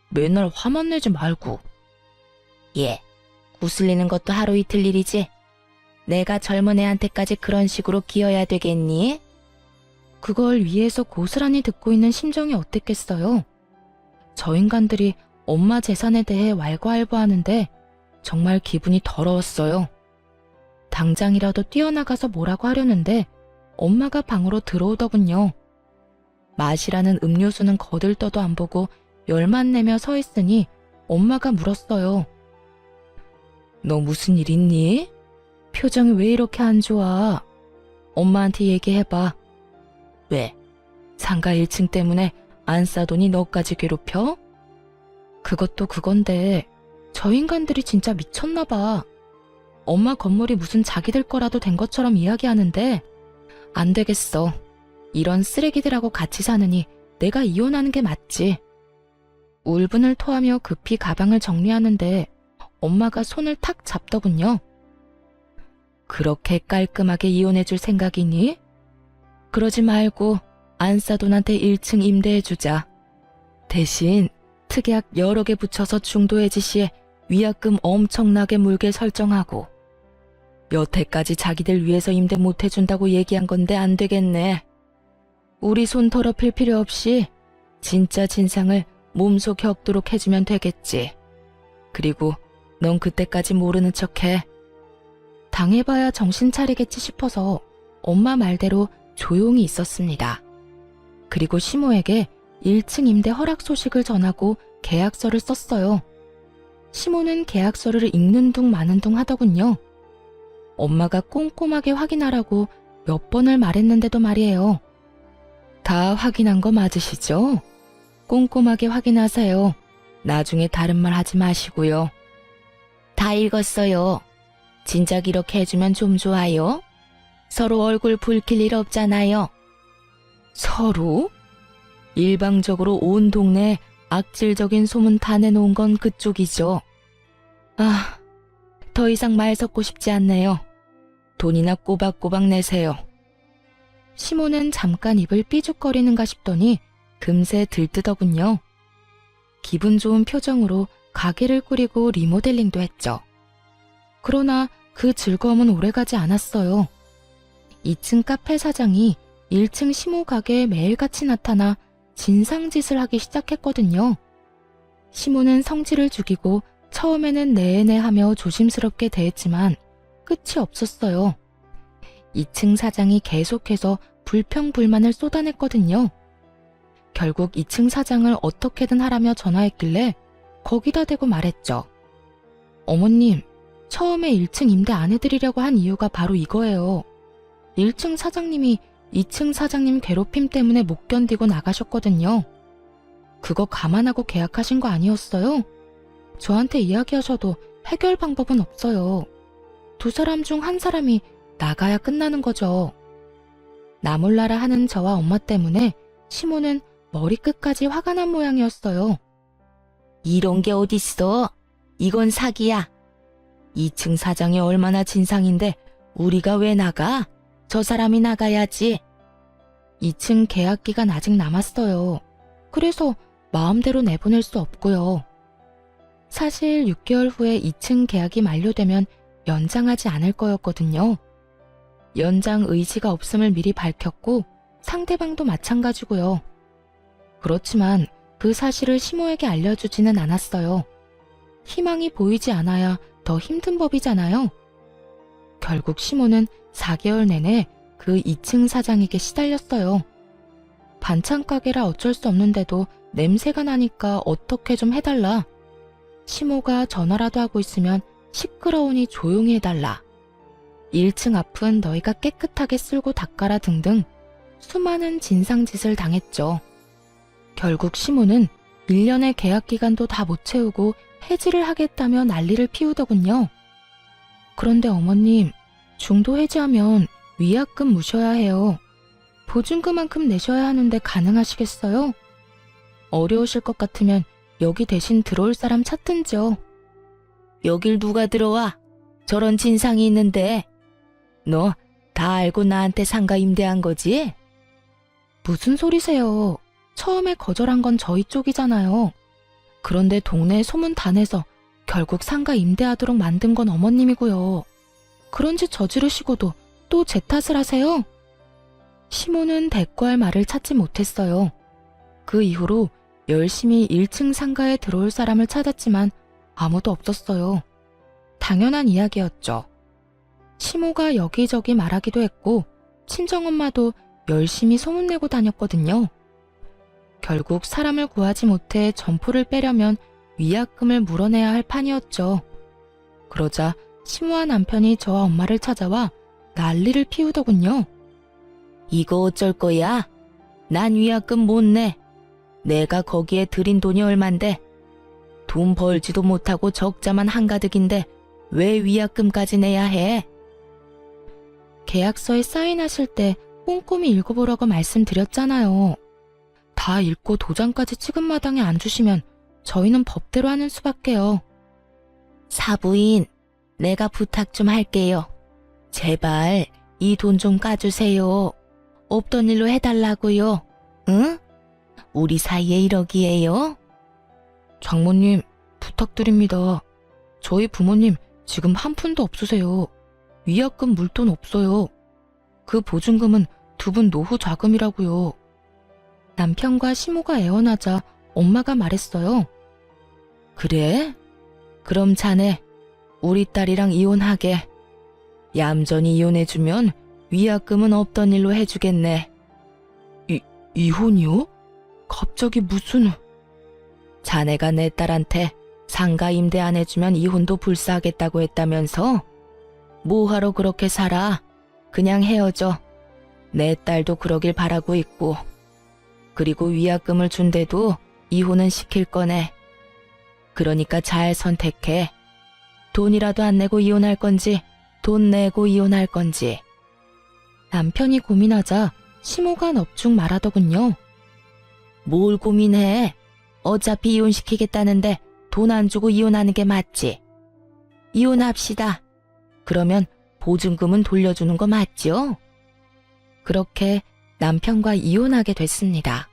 Speaker 1: 맨날 화만 내지 말고. 예, 구슬리는 것도 하루 이틀 일이지. 내가 젊은 애한테까지 그런 식으로 기어야 되겠니? 그걸 위에서 고스란히 듣고 있는 심정이 어땠겠어요? 저 인간들이 엄마 재산에 대해 왈가왈부하는데 정말 기분이 더러웠어요. 당장이라도 뛰어나가서 뭐라고 하려는데 엄마가 방으로 들어오더군요. 마시라는 음료수는 거들떠도 안 보고 열만 내며 서 있으니 엄마가 물었어요. 너 무슨 일 있니? 표정이 왜 이렇게 안 좋아? 엄마한테 얘기해봐. 왜? 상가 1층 때문에 안 싸더니 너까지 괴롭혀? 그것도 그건데 저 인간들이 진짜 미쳤나 봐. 엄마 건물이 무슨 자기들 거라도 된 것처럼 이야기하는데 안 되겠어. 이런 쓰레기들하고 같이 사느니 내가 이혼하는 게 맞지. 울분을 토하며 급히 가방을 정리하는데 엄마가 손을 탁 잡더군요. 그렇게 깔끔하게 이혼해줄 생각이니? 그러지 말고 안사돈한테 1층 임대해주자. 대신 특약 여러 개 붙여서 중도해지 시에 위약금 엄청나게 물게 설정하고. 여태까지 자기들 위해서 임대 못해준다고 얘기한 건데 안 되겠네. 우리 손 더럽힐 필요 없이 진짜 진상을 몸소 겪도록 해주면 되겠지. 그리고 넌 그때까지 모르는 척해. 당해봐야 정신 차리겠지 싶어서 엄마 말대로 조용히 있었습니다. 그리고 시모에게 1층 임대 허락 소식을 전하고 계약서를 썼어요. 시모는 계약서를 읽는 둥 마는 둥 하더군요. 엄마가 꼼꼼하게 확인하라고 몇 번을 말했는데도 말이에요. 다 확인한 거 맞으시죠? 꼼꼼하게 확인하세요. 나중에 다른 말 하지 마시고요. 다 읽었어요. 진작 이렇게 해주면 좀 좋아요. 서로 얼굴 붉힐 일 없잖아요. 서로? 일방적으로 온 동네에 악질적인 소문 다 내놓은 건 그쪽이죠. 아, 더 이상 말 섞고 싶지 않네요. 돈이나 꼬박꼬박 내세요. 시모는 잠깐 입을 삐죽거리는가 싶더니 금세 들뜨더군요. 기분 좋은 표정으로 가게를 꾸리고 리모델링도 했죠. 그러나 그 즐거움은 오래가지 않았어요. 2층 카페 사장이 1층 시모 가게에 매일같이 나타나 진상짓을 하기 시작했거든요. 시모는 성질을 죽이고 처음에는 내내 하며 조심스럽게 대했지만 끝이 없었어요. 2층 사장이 계속해서 불평불만을 쏟아냈거든요. 결국 2층 사장을 어떻게든 하라며 전화했길래 거기다 대고 말했죠. 어머님, 처음에 1층 임대 안 해드리려고 한 이유가 바로 이거예요. 1층 사장님이 2층 사장님 괴롭힘 때문에 못 견디고 나가셨거든요. 그거 감안하고 계약하신 거 아니었어요? 저한테 이야기하셔도 해결 방법은 없어요. 두 사람 중 한 사람이 나가야 끝나는 거죠. 나 몰라라 하는 저와 엄마 때문에 시모는 머리끝까지 화가 난 모양이었어요. 이런 게 어딨어? 이건 사기야. 2층 사장이 얼마나 진상인데 우리가 왜 나가? 저 사람이 나가야지. 2층 계약 기간 아직 남았어요. 그래서 마음대로 내보낼 수 없고요. 사실 6개월 후에 2층 계약이 만료되면 연장하지 않을 거였거든요. 연장 의지가 없음을 미리 밝혔고 상대방도 마찬가지고요. 그렇지만 그 사실을 시모에게 알려주지는 않았어요. 희망이 보이지 않아야 더 힘든 법이잖아요. 결국 시모는 4개월 내내 그 2층 사장에게 시달렸어요. 반찬 가게라 어쩔 수 없는데도 냄새가 나니까 어떻게 좀 해달라. 시모가 전화라도 하고 있으면 시끄러우니 조용히 해달라. 1층 앞은 너희가 깨끗하게 쓸고 닦아라 등등 수많은 진상짓을 당했죠. 결국 시모는 1년의 계약 기간도 다 못 채우고 해지를 하겠다며 난리를 피우더군요. 그런데 어머님, 중도 해지하면 위약금 무셔야 해요. 보증금만큼 내셔야 하는데 가능하시겠어요? 어려우실 것 같으면 여기 대신 들어올 사람 찾든지요. 여길 누가 들어와? 저런 진상이 있는데. 너 다 알고 나한테 상가 임대한 거지? 무슨 소리세요? 처음에 거절한 건 저희 쪽이잖아요. 그런데 동네에 소문 다 내서 결국 상가 임대하도록 만든 건 어머님이고요. 그런 짓 저지르시고도 또 제 탓을 하세요? 시모는 대꾸할 말을 찾지 못했어요. 그 이후로 열심히 1층 상가에 들어올 사람을 찾았지만 아무도 없었어요. 당연한 이야기였죠. 시모가 여기저기 말하기도 했고 친정엄마도 열심히 소문내고 다녔거든요. 결국 사람을 구하지 못해 점포를 빼려면 위약금을 물어내야 할 판이었죠. 그러자 시모와 남편이 저와 엄마를 찾아와 난리를 피우더군요. 이거 어쩔 거야? 난 위약금 못 내. 내가 거기에 들인 돈이 얼만데. 돈 벌지도 못하고 적자만 한가득인데 왜 위약금까지 내야 해? 계약서에 사인하실 때 꼼꼼히 읽어보라고 말씀드렸잖아요. 다 읽고 도장까지 찍은 마당에 안 주시면 저희는 법대로 하는 수밖에요. 사부인, 내가 부탁 좀 할게요. 제발 이 돈 좀 까주세요. 없던 일로 해달라고요. 응? 우리 사이에 이러기에요? 장모님, 부탁드립니다. 저희 부모님 지금 한 푼도 없으세요. 위약금 물 돈 없어요. 그 보증금은 두 분 노후 자금이라고요. 남편과 시모가 애원하자 엄마가 말했어요. 그래? 그럼 자네 우리 딸이랑 이혼하게. 얌전히 이혼해주면 위약금은 없던 일로 해주겠네. 이혼이요? 갑자기 무슨... 자네가 내 딸한테 상가 임대 안 해주면 이혼도 불사하겠다고 했다면서? 뭐하러 그렇게 살아? 그냥 헤어져. 내 딸도 그러길 바라고 있고. 그리고 위약금을 준대도 이혼은 시킬 거네. 그러니까 잘 선택해. 돈이라도 안 내고 이혼할 건지 돈 내고 이혼할 건지. 남편이 고민하자 시모가 넙죽 말하더군요. 뭘 고민해? 어차피 이혼시키겠다는데 돈 안 주고 이혼하는 게 맞지? 이혼합시다. 그러면 보증금은 돌려주는 거 맞죠? 그렇게 남편과 이혼하게 됐습니다.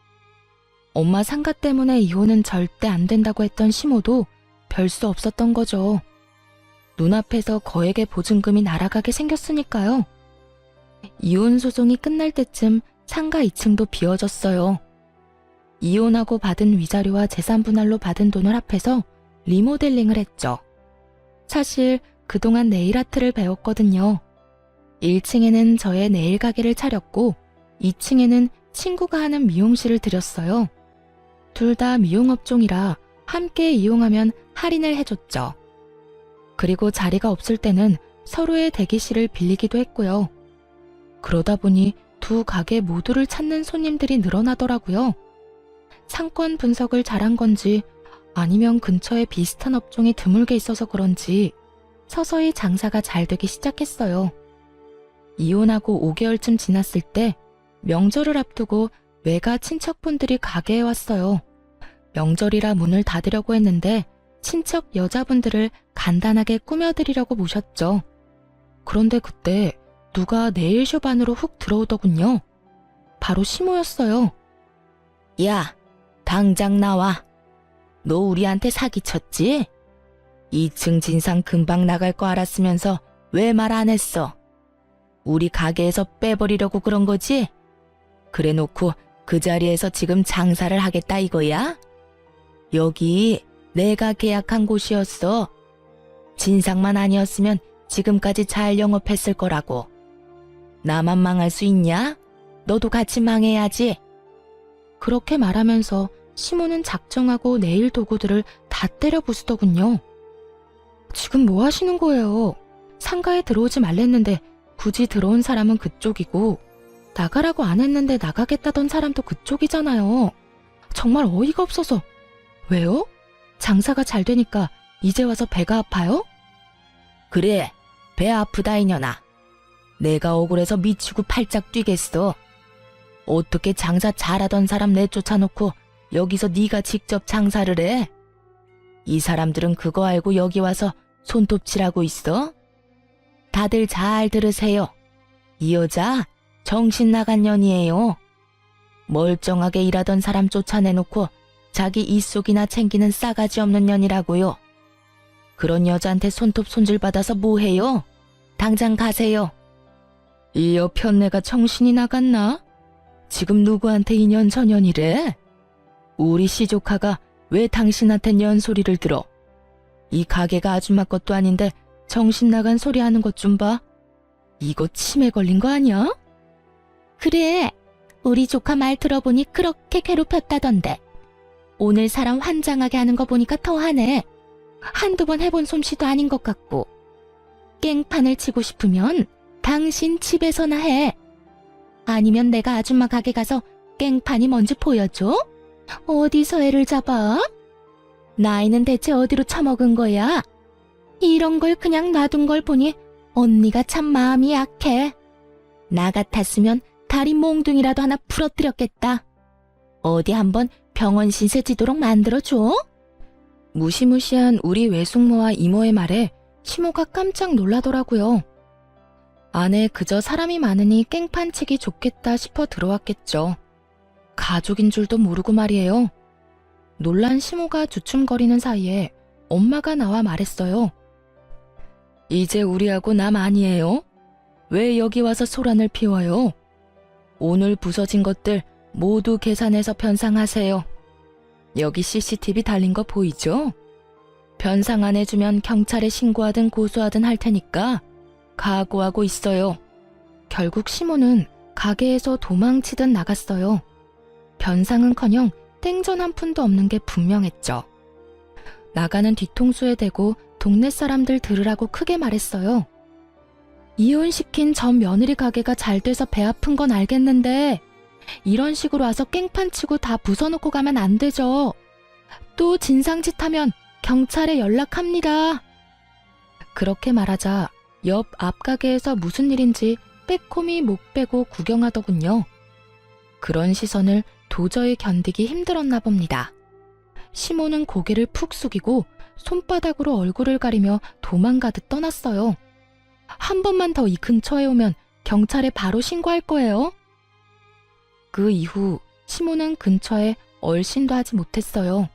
Speaker 1: 엄마 상가 때문에 이혼은 절대 안 된다고 했던 시모도 별 수 없었던 거죠. 눈앞에서 거액의 보증금이 날아가게 생겼으니까요. 이혼 소송이 끝날 때쯤 상가 2층도 비워졌어요. 이혼하고 받은 위자료와 재산 분할로 받은 돈을 합해서 리모델링을 했죠. 사실 그동안 네일 아트를 배웠거든요. 1층에는 저의 네일 가게를 차렸고 2층에는 친구가 하는 미용실을 들였어요. 둘 다 미용업종이라 함께 이용하면 할인을 해줬죠. 그리고 자리가 없을 때는 서로의 대기실을 빌리기도 했고요. 그러다 보니 두 가게 모두를 찾는 손님들이 늘어나더라고요. 상권 분석을 잘한 건지 아니면 근처에 비슷한 업종이 드물게 있어서 그런지 서서히 장사가 잘 되기 시작했어요. 이혼하고 5개월쯤 지났을 때 명절을 앞두고 외가 친척분들이 가게에 왔어요. 명절이라 문을 닫으려고 했는데 친척 여자분들을 간단하게 꾸며드리려고 모셨죠. 그런데 그때 누가 네일숍 안으로 훅 들어오더군요. 바로 시모였어요. 야, 당장 나와. 너 우리한테 사기쳤지? 2층 진상 금방 나갈 거 알았으면서 왜 말 안 했어? 우리 가게에서 빼버리려고 그런 거지? 그래 놓고 그 자리에서 지금 장사를 하겠다 이거야? 여기 내가 계약한 곳이었어. 진상만 아니었으면 지금까지 잘 영업했을 거라고. 나만 망할 수 있냐? 너도 같이 망해야지. 그렇게 말하면서 시모는 작정하고 네일 도구들을 다 때려 부수더군요. 지금 뭐 하시는 거예요? 상가에 들어오지 말랬는데 굳이 들어온 사람은 그쪽이고 나가라고 안 했는데 나가겠다던 사람도 그쪽이잖아요. 정말 어이가 없어서. 왜요? 장사가 잘 되니까 이제 와서 배가 아파요? 그래, 배 아프다 이년아. 내가 억울해서 미치고 팔짝 뛰겠어. 어떻게 장사 잘하던 사람 내쫓아놓고 여기서 네가 직접 장사를 해? 이 사람들은 그거 알고 여기 와서 손톱질하고 있어? 다들 잘 들으세요. 이 여자 정신 나간 년이에요. 멀쩡하게 일하던 사람 쫓아내놓고 자기 이속이나 챙기는 싸가지 없는 년이라고요. 그런 여자한테 손톱 손질 받아서 뭐해요? 당장 가세요. 이 여편네가 정신이 나갔나? 지금 누구한테 이년저년이래? 우리 시조카가 왜 당신한텐 연소리를 들어? 이 가게가 아줌마 것도 아닌데 정신 나간 소리 하는 것 좀 봐. 이거 치매 걸린 거 아니야? 그래, 우리 조카 말 들어보니 그렇게 괴롭혔다던데. 오늘 사람 환장하게 하는 거 보니까 더하네. 한두 번 해본 솜씨도 아닌 것 같고. 깽판을 치고 싶으면 당신 집에서나 해. 아니면 내가 아줌마 가게 가서 깽판이 뭔지 보여줘? 어디서 애를 잡아? 나이는 대체 어디로 처먹은 거야? 이런 걸 그냥 놔둔 걸 보니 언니가 참 마음이 약해. 나 같았으면 다리 몽둥이라도 하나 부러뜨렸겠다. 어디 한번 병원 신세 지도록 만들어줘? 무시무시한 우리 외숙모와 이모의 말에 시모가 깜짝 놀라더라고요. 안에 그저 사람이 많으니 깽판 치기 좋겠다 싶어 들어왔겠죠. 가족인 줄도 모르고 말이에요. 놀란 시모가 주춤거리는 사이에 엄마가 나와 말했어요. 이제 우리하고 남 아니에요? 왜 여기 와서 소란을 피워요? 오늘 부서진 것들 모두 계산해서 변상하세요. 여기 CCTV 달린 거 보이죠? 변상 안 해주면 경찰에 신고하든 고소하든 할 테니까 각오하고 있어요. 결국 시모는 가게에서 도망치듯 나갔어요. 변상은커녕 땡전 한 푼도 없는 게 분명했죠. 나가는 뒤통수에 대고 동네 사람들 들으라고 크게 말했어요. 이혼시킨 전 며느리 가게가 잘 돼서 배 아픈 건 알겠는데 이런 식으로 와서 깽판 치고 다 부숴놓고 가면 안 되죠. 또 진상짓 하면 경찰에 연락합니다. 그렇게 말하자 옆 앞가게에서 무슨 일인지 빼꼼히 목 빼고 구경하더군요. 그런 시선을 도저히 견디기 힘들었나 봅니다. 시모는 고개를 푹 숙이고 손바닥으로 얼굴을 가리며 도망가듯 떠났어요. 한 번만 더 이 근처에 오면 경찰에 바로 신고할 거예요. 그 이후 시모는 근처에 얼씬도 하지 못했어요.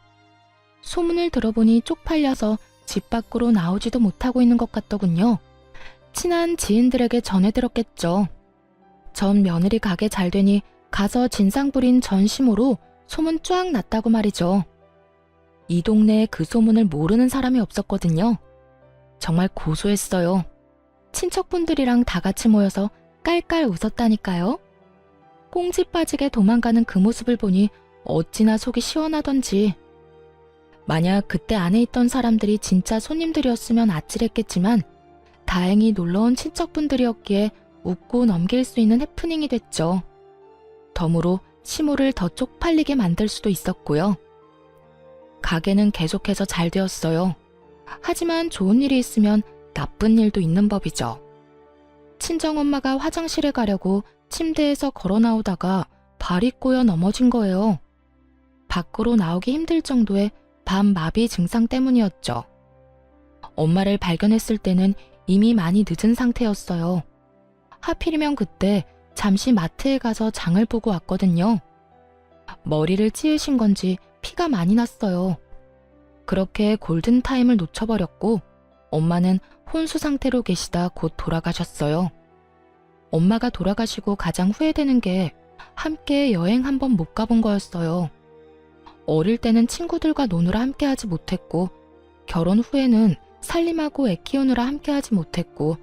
Speaker 1: 소문을 들어보니 쪽팔려서 집 밖으로 나오지도 못하고 있는 것 같더군요. 친한 지인들에게 전해 들었겠죠. 전 며느리 가게 잘 되니 가서 진상 부린 전 시모로 소문 쫙 났다고 말이죠. 이 동네에 그 소문을 모르는 사람이 없었거든요. 정말 고소했어요. 친척분들이랑 다 같이 모여서 깔깔 웃었다니까요. 꽁지 빠지게 도망가는 그 모습을 보니 어찌나 속이 시원하던지. 만약 그때 안에 있던 사람들이 진짜 손님들이었으면 아찔했겠지만 다행히 놀러온 친척분들이었기에 웃고 넘길 수 있는 해프닝이 됐죠. 덤으로 시모를 더 쪽팔리게 만들 수도 있었고요. 가게는 계속해서 잘 되었어요. 하지만 좋은 일이 있으면 나쁜 일도 있는 법이죠. 친정엄마가 화장실에 가려고 침대에서 걸어 나오다가 발이 꼬여 넘어진 거예요. 밖으로 나오기 힘들 정도의 밤마비 증상 때문이었죠. 엄마를 발견했을 때는 이미 많이 늦은 상태였어요. 하필이면 그때 잠시 마트에 가서 장을 보고 왔거든요. 머리를 찌으신 건지 피가 많이 났어요. 그렇게 골든타임을 놓쳐버렸고 엄마는 혼수 상태로 계시다 곧 돌아가셨어요. 엄마가 돌아가시고 가장 후회되는 게 함께 여행 한번 못 가본 거였어요. 어릴 때는 친구들과 노느라 함께하지 못했고 결혼 후에는 살림하고 애 키우느라 함께하지 못했고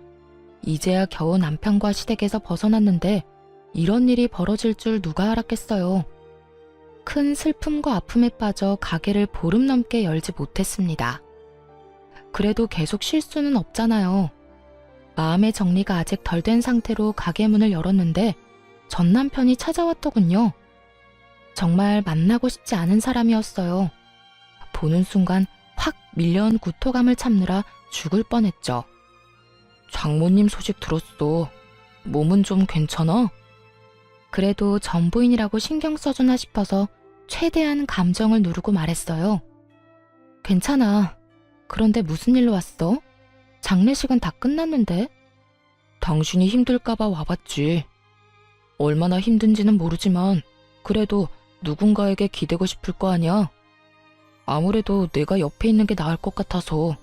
Speaker 1: 이제야 겨우 남편과 시댁에서 벗어났는데 이런 일이 벌어질 줄 누가 알았겠어요. 큰 슬픔과 아픔에 빠져 가게를 보름 넘게 열지 못했습니다. 그래도 계속 쉴 수는 없잖아요. 마음의 정리가 아직 덜 된 상태로 가게 문을 열었는데 전 남편이 찾아왔더군요. 정말 만나고 싶지 않은 사람이었어요. 보는 순간 확 밀려온 구토감을 참느라 죽을 뻔했죠. 장모님 소식 들었어. 몸은 좀 괜찮아? 그래도 전부인이라고 신경 써주나 싶어서 최대한 감정을 누르고 말했어요. 괜찮아. 그런데 무슨 일로 왔어? 장례식은 다 끝났는데? 당신이 힘들까봐 와봤지. 얼마나 힘든지는 모르지만 그래도 누군가에게 기대고 싶을 거 아니야? 아무래도 내가 옆에 있는 게 나을 것 같아서.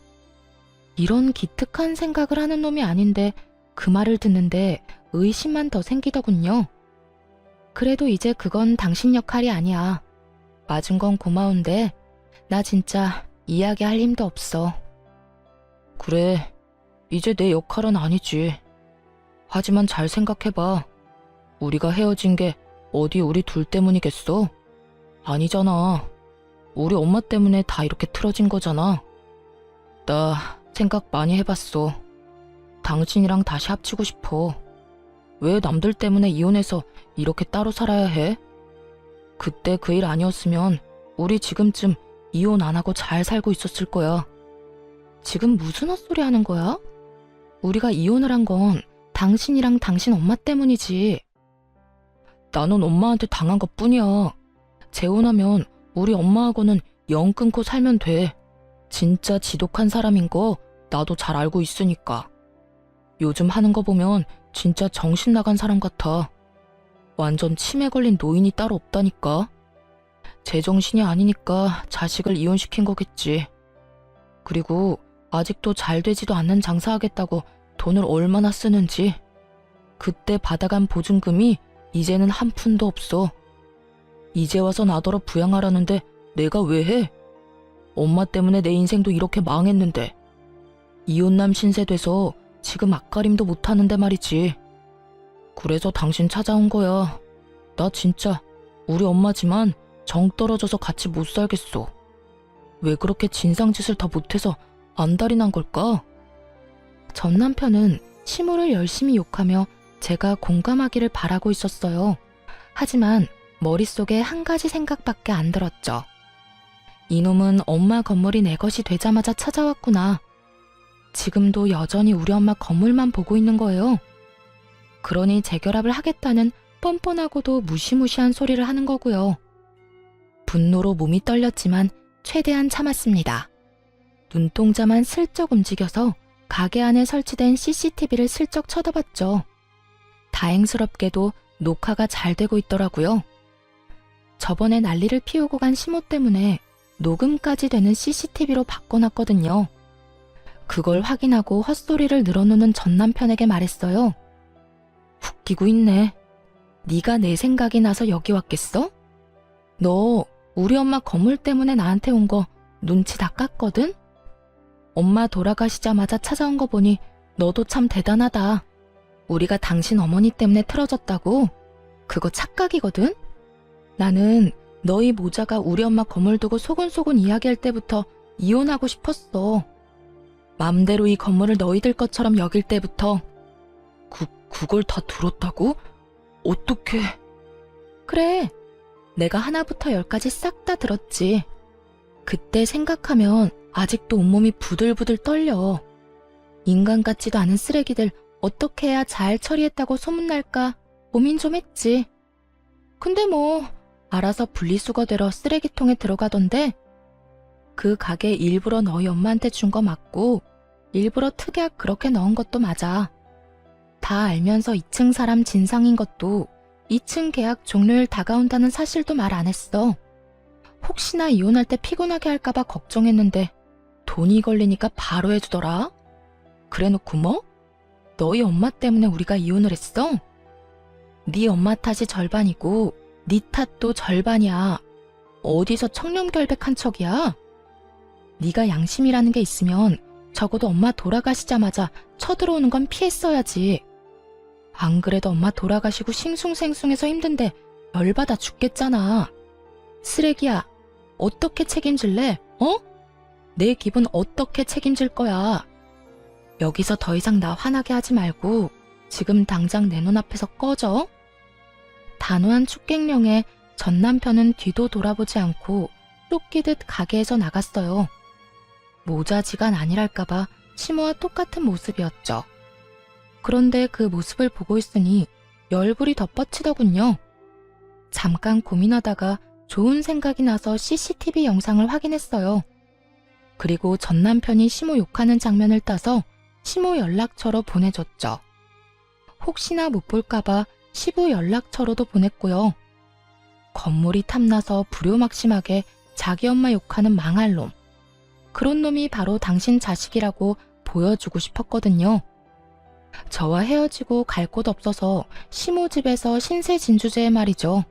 Speaker 1: 이런 기특한 생각을 하는 놈이 아닌데 그 말을 듣는데 의심만 더 생기더군요. 그래도 이제 그건 당신 역할이 아니야. 맞은 건 고마운데 나 진짜 이야기할 힘도 없어. 그래, 이제 내 역할은 아니지. 하지만 잘 생각해봐. 우리가 헤어진 게 어디 우리 둘 때문이겠어? 아니잖아. 우리 엄마 때문에 다 이렇게 틀어진 거잖아. 나 생각 많이 해봤어. 당신이랑 다시 합치고 싶어. 왜 남들 때문에 이혼해서 이렇게 따로 살아야 해? 그때 그 일 아니었으면 우리 지금쯤 이혼 안 하고 잘 살고 있었을 거야. 지금 무슨 헛소리 하는 거야? 우리가 이혼을 한 건 당신이랑 당신 엄마 때문이지. 나는 엄마한테 당한 것 뿐이야. 재혼하면 우리 엄마하고는 영 끊고 살면 돼. 진짜 지독한 사람인 거 나도 잘 알고 있으니까. 요즘 하는 거 보면 진짜 정신 나간 사람 같아. 완전 치매 걸린 노인이 따로 없다니까. 제정신이 아니니까 자식을 이혼시킨 거겠지. 그리고 아직도 잘 되지도 않는 장사하겠다고 돈을 얼마나 쓰는지. 그때 받아간 보증금이 이제는 한 푼도 없어. 이제 와서 나더러 부양하라는데 내가 왜 해? 엄마 때문에 내 인생도 이렇게 망했는데. 이혼남 신세 돼서 지금 앞가림도 못하는데 말이지. 그래서 당신 찾아온 거야. 나 진짜 우리 엄마지만 정 떨어져서 같이 못 살겠어. 왜 그렇게 진상짓을 다 못해서 안달이 난 걸까? 전 남편은 시모를 열심히 욕하며 제가 공감하기를 바라고 있었어요. 하지만 머릿속에 한 가지 생각밖에 안 들었죠. 이놈은 엄마 건물이 내 것이 되자마자 찾아왔구나. 지금도 여전히 우리 엄마 건물만 보고 있는 거예요. 그러니 재결합을 하겠다는 뻔뻔하고도 무시무시한 소리를 하는 거고요. 분노로 몸이 떨렸지만 최대한 참았습니다. 눈동자만 슬쩍 움직여서 가게 안에 설치된 CCTV를 슬쩍 쳐다봤죠. 다행스럽게도 녹화가 잘 되고 있더라고요. 저번에 난리를 피우고 간 시모 때문에 녹음까지 되는 CCTV로 바꿔놨거든요. 그걸 확인하고 헛소리를 늘어놓는 전 남편에게 말했어요. 웃기고 있네. 네가 내 생각이 나서 여기 왔겠어? 너 우리 엄마 건물 때문에 나한테 온 거 눈치 다 깠거든? 엄마 돌아가시자마자 찾아온 거 보니 너도 참 대단하다. 우리가 당신 어머니 때문에 틀어졌다고? 그거 착각이거든? 나는 너희 모자가 우리 엄마 건물 두고 소곤소곤 이야기할 때부터 이혼하고 싶었어. 맘대로 이 건물을 너희들 것처럼 여길 때부터. 그걸 다 들었다고? 어떻게? 그래, 내가 하나부터 열까지 싹 다 들었지. 그때 생각하면 아직도 온몸이 부들부들 떨려. 인간 같지도 않은 쓰레기들 어떻게 해야 잘 처리했다고 소문날까 고민 좀 했지. 근데 뭐 알아서 분리수거되러 쓰레기통에 들어가던데. 그 가게 일부러 너희 엄마한테 준 거 맞고 일부러 특약 그렇게 넣은 것도 맞아. 다 알면서 2층 사람 진상인 것도 2층 계약 종료일 다가온다는 사실도 말 안 했어. 혹시나 이혼할 때 피곤하게 할까봐 걱정했는데 돈이 걸리니까 바로 해주더라. 그래놓고 뭐? 너희 엄마 때문에 우리가 이혼을 했어? 네 엄마 탓이 절반이고 네 탓도 절반이야. 어디서 청렴결백한 척이야? 네가 양심이라는 게 있으면 적어도 엄마 돌아가시자마자 쳐들어오는 건 피했어야지. 안 그래도 엄마 돌아가시고 싱숭생숭해서 힘든데 열받아 죽겠잖아. 쓰레기야, 어떻게 책임질래? 어? 내 기분 어떻게 책임질 거야? 여기서 더 이상 나 화나게 하지 말고 지금 당장 내 눈앞에서 꺼져. 단호한 축객령에 전 남편은 뒤도 돌아보지 않고 쫓기듯 가게에서 나갔어요. 모자지간 아니랄까봐 시모와 똑같은 모습이었죠. 그런데 그 모습을 보고 있으니 열불이 덧뻗치더군요. 잠깐 고민하다가 좋은 생각이 나서 CCTV 영상을 확인했어요. 그리고 전 남편이 시모 욕하는 장면을 따서 시모 연락처로 보내줬죠. 혹시나 못 볼까봐 시부 연락처로도 보냈고요. 건물이 탐나서 불효막심하게 자기 엄마 욕하는 망할 놈. 그런 놈이 바로 당신 자식이라고 보여주고 싶었거든요. 저와 헤어지고 갈 곳 없어서 시모 집에서 신세진주제에 말이죠.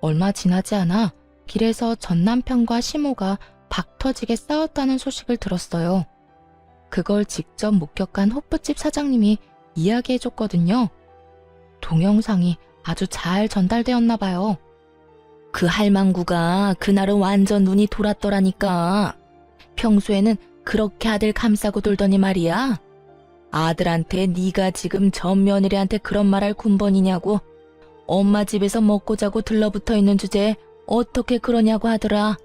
Speaker 1: 얼마 지나지 않아 길에서 전 남편과 시모가 박터지게 싸웠다는 소식을 들었어요. 그걸 직접 목격한 호프집 사장님이 이야기해줬거든요. 동영상이 아주 잘 전달되었나 봐요. 그 할망구가 그날은 완전 눈이 돌았더라니까. 평소에는 그렇게 아들 감싸고 돌더니 말이야. 아들한테 네가 지금 전 며느리한테 그런 말할 군번이냐고. 엄마 집에서 먹고 자고 들러붙어 있는 주제에 어떻게 그러냐고 하더라.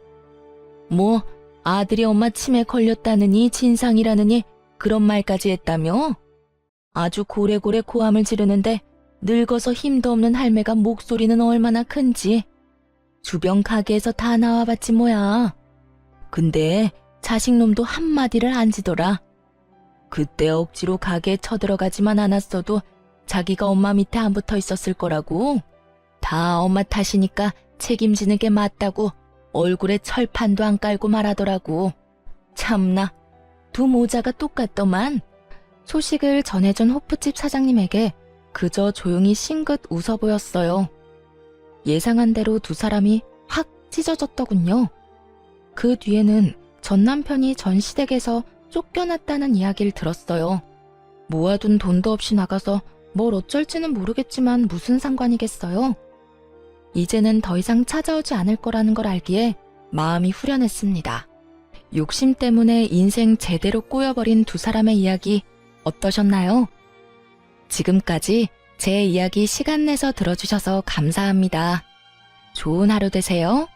Speaker 1: 뭐 아들이 엄마 치매 걸렸다느니 진상이라느니 그런 말까지 했다며? 아주 고래고래 고함을 지르는데 늙어서 힘도 없는 할매가 목소리는 얼마나 큰지 주변 가게에서 다 나와봤지 뭐야. 근데 자식놈도 한마디를 안 지더라. 그때 억지로 가게에 쳐들어가지만 않았어도 자기가 엄마 밑에 안 붙어 있었을 거라고. 다 엄마 탓이니까 책임지는 게 맞다고 얼굴에 철판도 안 깔고 말하더라고. 참나, 두 모자가 똑같더만. 소식을 전해준 호프집 사장님에게 그저 조용히 싱긋 웃어 보였어요. 예상한 대로 두 사람이 확 찢어졌더군요. 그 뒤에는 전 남편이 전 시댁에서 쫓겨났다는 이야기를 들었어요. 모아둔 돈도 없이 나가서 뭘 어쩔지는 모르겠지만 무슨 상관이겠어요. 이제는 더 이상 찾아오지 않을 거라는 걸 알기에 마음이 후련했습니다. 욕심 때문에 인생 제대로 꼬여버린 두 사람의 이야기 어떠셨나요? 지금까지 제 이야기 시간 내서 들어주셔서 감사합니다. 좋은 하루 되세요.